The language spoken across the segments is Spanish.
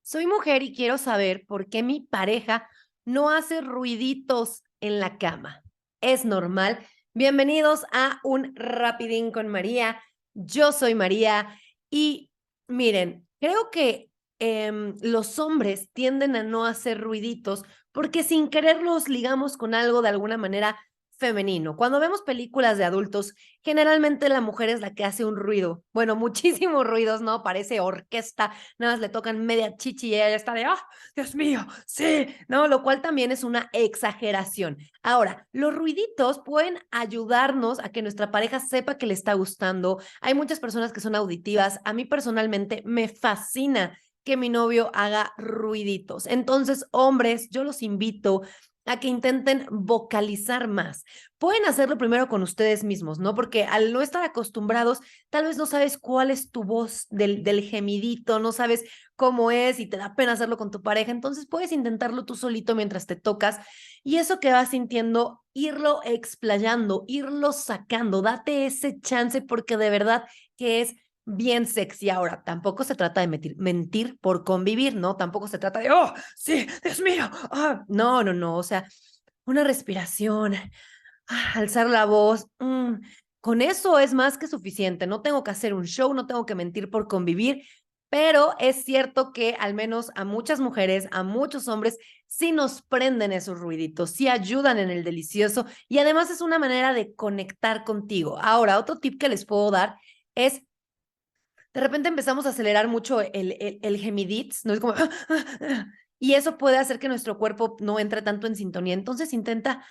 Soy mujer y quiero saber por qué mi pareja no hace ruiditos en la cama. ¿Es normal? Bienvenidos a un Rapidín con María. Yo soy María y miren, creo que los hombres tienden a no hacer ruiditos porque sin querer los ligamos con algo de alguna manera femenino. Cuando vemos películas de adultos, generalmente la mujer es la que hace un ruido. Bueno, muchísimos ruidos, ¿no? Parece orquesta, nada más le tocan media chichi y ella está de, ¡ah, Dios mío! Sí, ¿no? Lo cual también es una exageración. Ahora, los ruiditos pueden ayudarnos a que nuestra pareja sepa que le está gustando. Hay muchas personas que son auditivas. A mí personalmente me fascina que mi novio haga ruiditos. Entonces, hombres, yo los invito a que intenten vocalizar más. Pueden hacerlo primero con ustedes mismos, ¿no? Porque al no estar acostumbrados, tal vez no sabes cuál es tu voz del gemidito, no sabes cómo es y te da pena hacerlo con tu pareja. Entonces puedes intentarlo tú solito mientras te tocas y eso que vas sintiendo, irlo explayando, irlo sacando. Date ese chance porque de verdad que es bien sexy. Ahora, tampoco se trata de mentir por convivir, ¿no? Tampoco se trata de, oh, sí, Dios mío. No, no, no. O sea, una respiración, alzar la voz. Con eso es más que suficiente. No tengo que hacer un show, no tengo que mentir por convivir, pero es cierto que al menos a muchas mujeres, a muchos hombres, sí nos prenden esos ruiditos, sí ayudan en el delicioso y además es una manera de conectar contigo. Ahora, otro tip que les puedo dar es de repente empezamos a acelerar mucho el gemidits, ¿no? Es como, y eso puede hacer que nuestro cuerpo no entre tanto en sintonía. Entonces intenta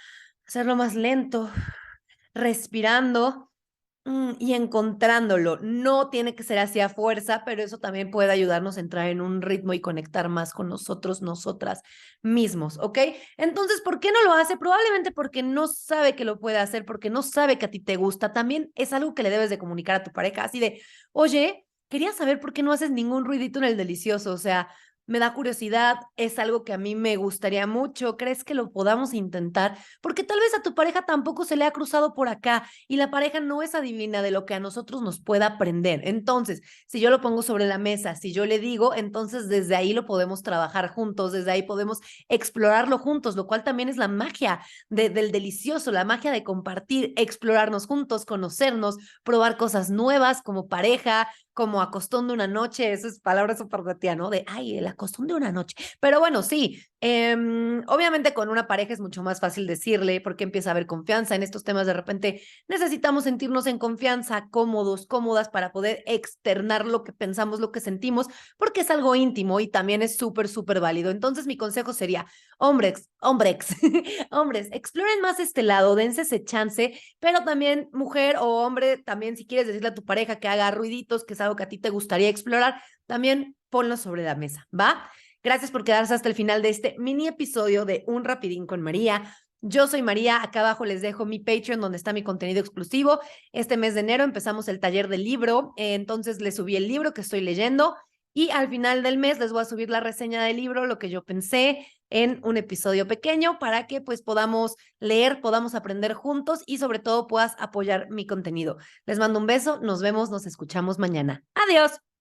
hacerlo más lento, respirando y encontrándolo. No tiene que ser así a fuerza, pero eso también puede ayudarnos a entrar en un ritmo y conectar más con nosotros, nosotras mismos, ¿ok? Entonces, ¿por qué no lo hace? Probablemente porque no sabe que lo puede hacer, porque no sabe que a ti te gusta. También es algo que le debes de comunicar a tu pareja, así de, oye, quería saber por qué no haces ningún ruidito en el delicioso, o sea, me da curiosidad, es algo que a mí me gustaría mucho, ¿crees que lo podamos intentar? Porque tal vez a tu pareja tampoco se le ha cruzado por acá y la pareja no es adivina de lo que a nosotros nos pueda aprender. Entonces, si yo lo pongo sobre la mesa, si yo le digo, entonces desde ahí lo podemos trabajar juntos, desde ahí podemos explorarlo juntos, lo cual también es la magia del delicioso, la magia de compartir, explorarnos juntos, conocernos, probar cosas nuevas como pareja, como acostón de una noche, eso es palabra súper de tía, ¿no? De, ay, el acostón de una noche. Pero bueno, sí, obviamente con una pareja es mucho más fácil decirle porque empieza a haber confianza en estos temas. De repente necesitamos sentirnos en confianza, cómodos, cómodas para poder externar lo que pensamos, lo que sentimos, porque es algo íntimo y también es súper, súper válido. Entonces mi consejo sería, hombres, hombres, exploren más este lado, dense ese chance, pero también mujer o hombre, también si quieres decirle a tu pareja que haga ruiditos, que es algo que a ti te gustaría explorar, también ponlo sobre la mesa, ¿va? Gracias por quedarse hasta el final de este mini episodio de Un Rapidín con María. Yo soy María, acá abajo les dejo mi Patreon donde está mi contenido exclusivo. Este mes de enero empezamos el taller del libro, entonces les subí el libro que estoy leyendo y al final del mes les voy a subir la reseña del libro, lo que yo pensé en un episodio pequeño para que pues podamos leer, podamos aprender juntos y sobre todo puedas apoyar mi contenido. Les mando un beso, nos vemos, nos escuchamos mañana. Adiós.